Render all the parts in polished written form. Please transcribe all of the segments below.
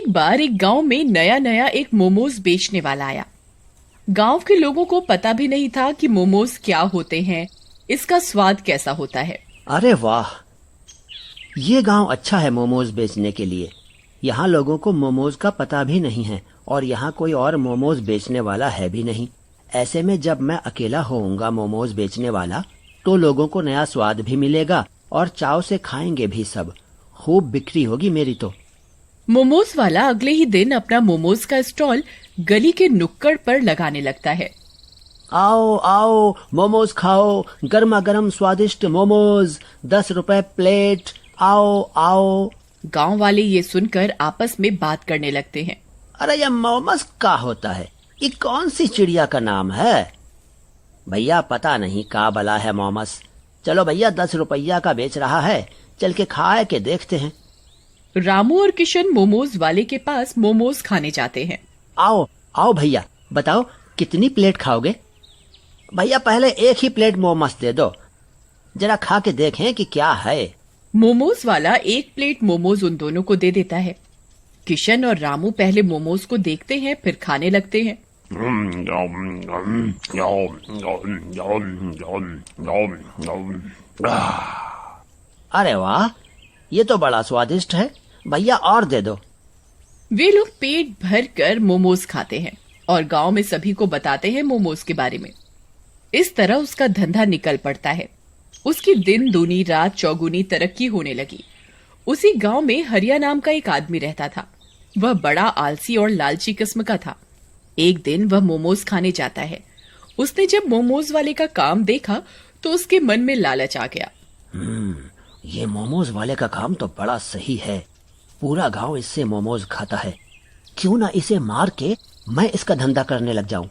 एक बार एक गांव में नया नया एक मोमोज बेचने वाला आया। गांव के लोगों को पता भी नहीं था कि मोमोज क्या होते हैं, इसका स्वाद कैसा होता है। अरे वाह, ये गांव अच्छा है मोमोज बेचने के लिए। यहाँ लोगों को मोमोज का पता भी नहीं है और यहाँ कोई और मोमोज बेचने वाला है भी नहीं। ऐसे में जब मैं अकेला होऊंगा मोमोज बेचने वाला, तो लोगों को नया स्वाद भी मिलेगा और चाव से खाएंगे भी सब। खूब बिक्री होगी मेरी तो। मोमोज वाला अगले ही दिन अपना मोमोज का स्टॉल गली के नुक्कड़ पर लगाने लगता है। आओ आओ मोमोज खाओ, गर्मा गर्म स्वादिष्ट मोमोज, 10 रुपए प्लेट, आओ आओ। गांव वाले ये सुनकर आपस में बात करने लगते हैं। अरे ये मोमोज का होता है? ये कौन सी चिड़िया का नाम है? भैया पता नहीं का भला है मोमोज। चलो भैया 10 रुपया का बेच रहा है, चल के खाए के देखते हैं। रामू और किशन मोमोज वाले के पास मोमोज खाने जाते हैं। आओ आओ भैया, बताओ कितनी प्लेट खाओगे? भैया पहले एक ही प्लेट मोमोज दे दो, जरा खा के देखें कि क्या है। मोमोज वाला एक प्लेट मोमोज उन दोनों को दे देता है। किशन और रामू पहले मोमोज को देखते हैं, फिर खाने लगते हैं। अरे वाह, ये तो बड़ा स्वादिष्ट है, भैया और दे दो। वे लोग पेट भर कर मोमोज खाते हैं और गांव में सभी को बताते हैं मोमोज के बारे में। इस तरह उसका धंधा निकल पड़ता है। उसकी दिन दूनी रात चौगुनी तरक्की होने लगी। उसी गांव में हरिया नाम का एक आदमी रहता था। वह बड़ा आलसी और लालची किस्म का था। एक दिन वह मोमोज खाने जाता है। उसने जब मोमोज वाले का काम देखा तो उसके मन में लालच आ गया। ये मोमोज वाले का काम तो बड़ा सही है। पूरा गांव इससे मोमोज खाता है। क्यों ना इसे मार के मैं इसका धंधा करने लग जाऊं।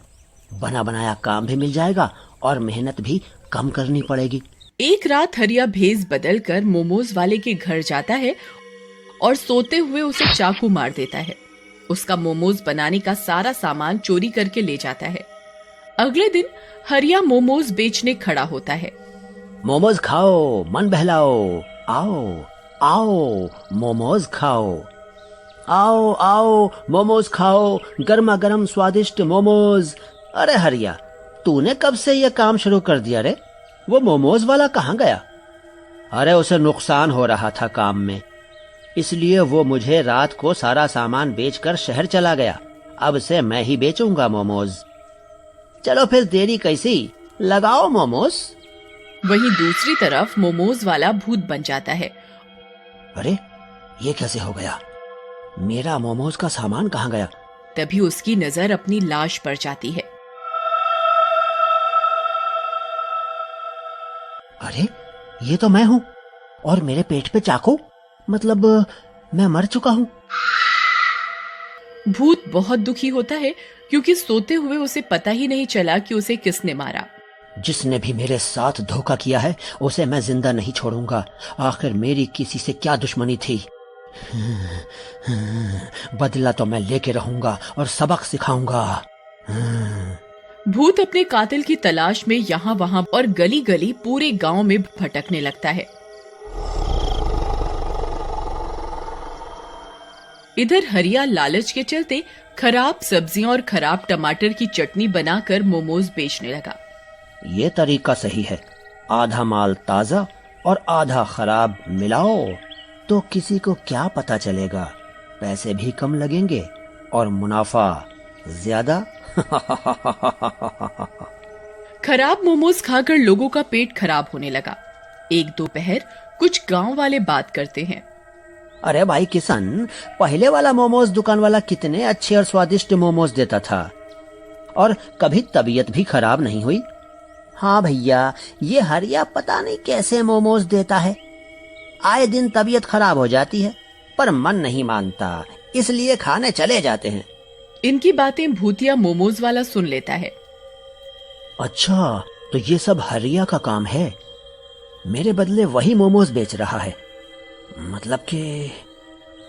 बना बनाया काम भी मिल जाएगा और मेहनत भी कम करनी पड़ेगी। एक रात हरिया भेस बदल कर मोमोज वाले के घर जाता है और सोते हुए उसे चाकू मार देता है। उसका मोमोज बनाने का सारा सामान चोरी करके ले जाता है। अगले दिन हरिया मोमोज बेचने खड़ा होता है। मोमोज खाओ, मन बहलाओ, आओ आओ मोमोज खाओ, आओ आओ मोमोज खाओ, गर्मा गर्म स्वादिष्ट मोमोज। अरे हरिया, तूने कब से ये काम शुरू कर दिया रे? वो मोमोज वाला कहाँ गया? अरे उसे नुकसान हो रहा था काम में, इसलिए वो मुझे रात को सारा सामान बेचकर शहर चला गया। अब से मैं ही बेचूंगा मोमोज। चलो फिर देरी कैसी, लगाओ मोमोज। वहीं दूसरी तरफ मोमोज वाला भूत बन जाता है। अरे ये कैसे हो गया? मेरा मोमोज का सामान कहाँ गया? तभी उसकी नजर अपनी लाश पर जाती है। अरे ये तो मैं हूँ और मेरे पेट पे चाकू, मतलब मैं मर चुका हूँ। भूत बहुत दुखी होता है क्योंकि सोते हुए उसे पता ही नहीं चला कि उसे किसने मारा। जिसने भी मेरे साथ धोखा किया है उसे मैं जिंदा नहीं छोड़ूंगा। आखिर मेरी किसी से क्या दुश्मनी थी? बदला तो मैं लेके रहूंगा और सबक सिखाऊंगा। भूत अपने कातिल की तलाश में यहाँ वहाँ और गली गली पूरे गांव में भटकने लगता है। इधर हरिया लालच के चलते खराब सब्जियां और खराब टमाटर की चटनी बनाकर मोमोज बेचने लगा। ये तरीका सही है। आधा माल ताजा और आधा खराब मिलाओ तो किसी को क्या पता चलेगा। पैसे भी कम लगेंगे और मुनाफा ज्यादा। खराब मोमोज खाकर लोगों का पेट खराब होने लगा। एक दोपहर कुछ गांव वाले बात करते हैं। अरे भाई किशन, पहले वाला मोमोज दुकान वाला कितने अच्छे और स्वादिष्ट मोमोज देता था और कभी तबीयत भी खराब नहीं हुई। हाँ भैया, ये हरिया पता नहीं कैसे मोमोज देता है। आए दिन तबीयत खराब हो जाती है पर मन नहीं मानता, इसलिए खाने चले जाते हैं। इनकी बातें भूतिया मोमोज वाला सुन लेता है। अच्छा, तो ये सब हरिया का काम है। मेरे बदले वही मोमोज बेच रहा है, मतलब कि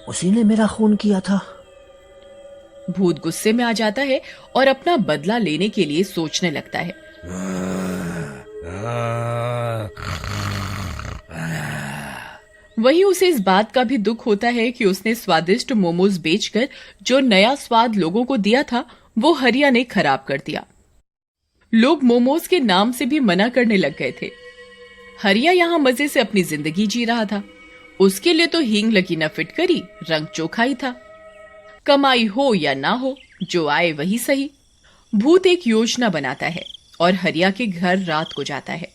उसी ने मेरा खून किया था। भूत गुस्से में आ जाता है और अपना बदला लेने के लिए सोचने लगता है। वहीं उसे इस बात का भी दुख होता है कि उसने स्वादिष्ट मोमोज बेचकर जो नया स्वाद लोगों को दिया था वो हरिया ने खराब कर दिया। लोग मोमोज के नाम से भी मना करने लग गए थे। हरिया यहाँ मजे से अपनी जिंदगी जी रहा था। उसके लिए तो हींग लगी न फिटकरी, रंग चोखा ही था। कमाई हो या ना हो, जो आए वही सही। भूत एक योजना बनाता है और हरिया के घर रात को जाता है।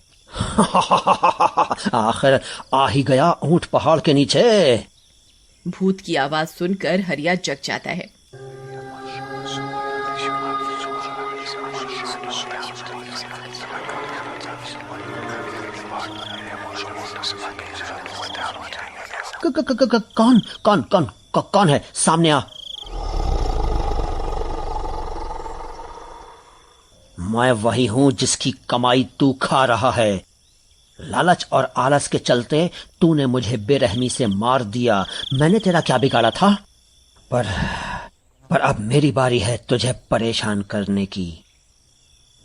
आखिर आ ही गया ऊंट पहाड़ के नीचे। भूत की आवाज सुनकर हरिया जग जाता है। कौन कौन कौन कौन है? सामने आ। मैं वही हूं जिसकी कमाई तू खा रहा है। लालच और आलस के चलते तूने मुझे बेरहमी से मार दिया। मैंने तेरा क्या बिगाड़ा था? पर अब मेरी बारी है तुझे परेशान करने की।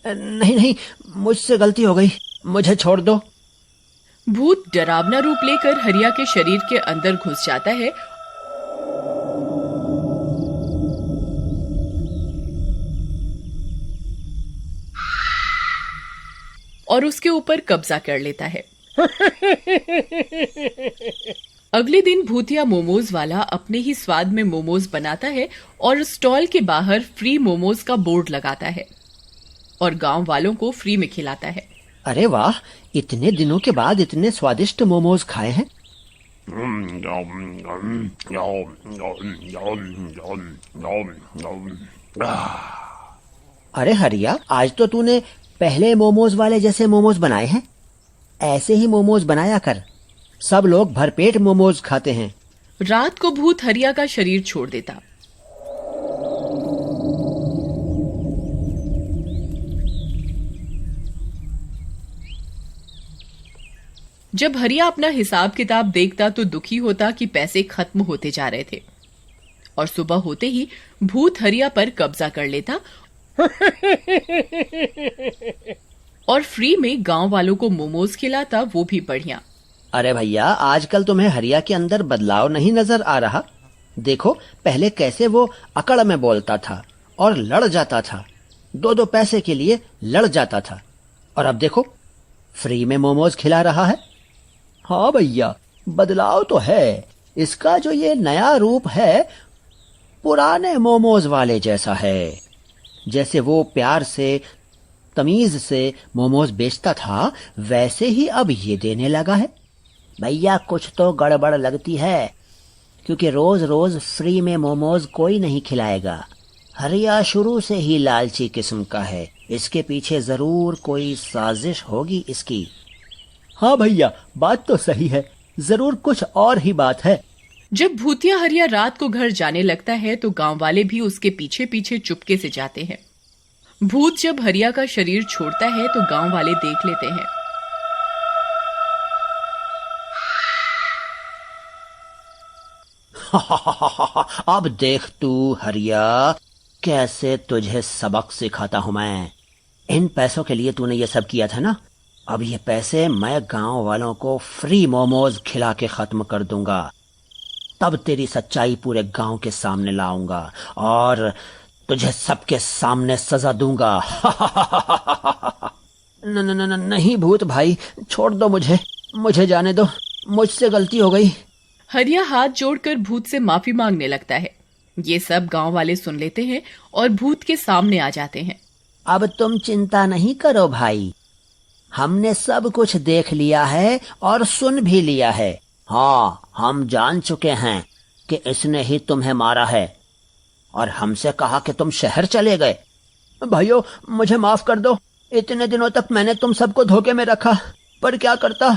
नहीं नहीं, मुझसे गलती हो गई, मुझे छोड़ दो। भूत डरावना रूप लेकर हरिया के शरीर के अंदर घुस जाता है और उसके ऊपर कब्जा कर लेता है। अगले दिन भूतिया मोमोज वाला अपने ही स्वाद में मोमोज बनाता है और स्टॉल के बाहर फ्री मोमोज का बोर्ड लगाता है और गांव वालों को फ्री में खिलाता है। अरे वाह, इतने दिनों के बाद इतने स्वादिष्ट मोमोज खाए हैं। अरे हरिया, आज तो तूने पहले मोमोज वाले जैसे मोमोज बनाए हैं। ऐसे ही मोमोज बनाया कर, सब लोग भरपेट मोमोज खाते हैं। रात को भूत हरिया का शरीर छोड़ देता। जब हरिया अपना हिसाब किताब देखता तो दुखी होता कि पैसे खत्म होते जा रहे थे और सुबह होते ही भूत हरिया पर कब्जा कर लेता और फ्री में गांव वालों को मोमोज खिलाता, वो भी बढ़िया। अरे भैया, आजकल तुम्हें हरिया के अंदर बदलाव नहीं नजर आ रहा? देखो, पहले कैसे वो अकड़ में बोलता था और लड़ जाता था, 2-2 पैसे के लिए लड़ जाता था, और अब देखो फ्री में मोमोज खिला रहा है। हाँ भैया, बदलाव तो है। इसका जो ये नया रूप है पुराने मोमोज वाले जैसा है। जैसे वो प्यार से, तमीज से मोमोज बेचता था, वैसे ही अब ये देने लगा है। भैया, कुछ तो गड़बड़ लगती है, क्योंकि रोज रोज फ्री में मोमोज कोई नहीं खिलाएगा। हरिया शुरू से ही लालची किस्म का है, इसके पीछे जरूर कोई साजिश होगी इसकी। हाँ भैया, बात तो सही है, जरूर कुछ और ही बात है। जब भूतिया हरिया रात को घर जाने लगता है तो गांव वाले भी उसके पीछे पीछे चुपके से जाते हैं। भूत जब हरिया का शरीर छोड़ता है तो गांव वाले देख लेते हैं। अब देख तू हरिया, कैसे तुझे सबक सिखाता हूं मैं। इन पैसों के लिए तूने ये सब किया था ना, अब ये पैसे मैं गांव वालों को फ्री मोमोज खिला के खत्म कर दूंगा। तब तेरी सच्चाई पूरे गांव के सामने लाऊंगा और तुझे सबके सामने सजा दूंगा। नहीं भूत भाई, छोड़ दो मुझे जाने दो, मुझसे गलती हो गई। हरिया हाथ जोड़कर भूत से माफी मांगने लगता है। ये सब गांव वाले सुन लेते हैं और भूत के सामने आ जाते हैं। अब तुम चिंता नहीं करो भाई, हमने सब कुछ देख लिया है और सुन भी लिया है। हाँ, हम जान चुके हैं कि इसने ही तुम्हें मारा है और हमसे कहा कि तुम शहर चले गए। भाइयों, मुझे माफ कर दो। इतने दिनों तक मैंने तुम सबको धोखे में रखा, पर क्या करता,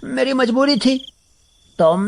मेरी मजबूरी थी। तुम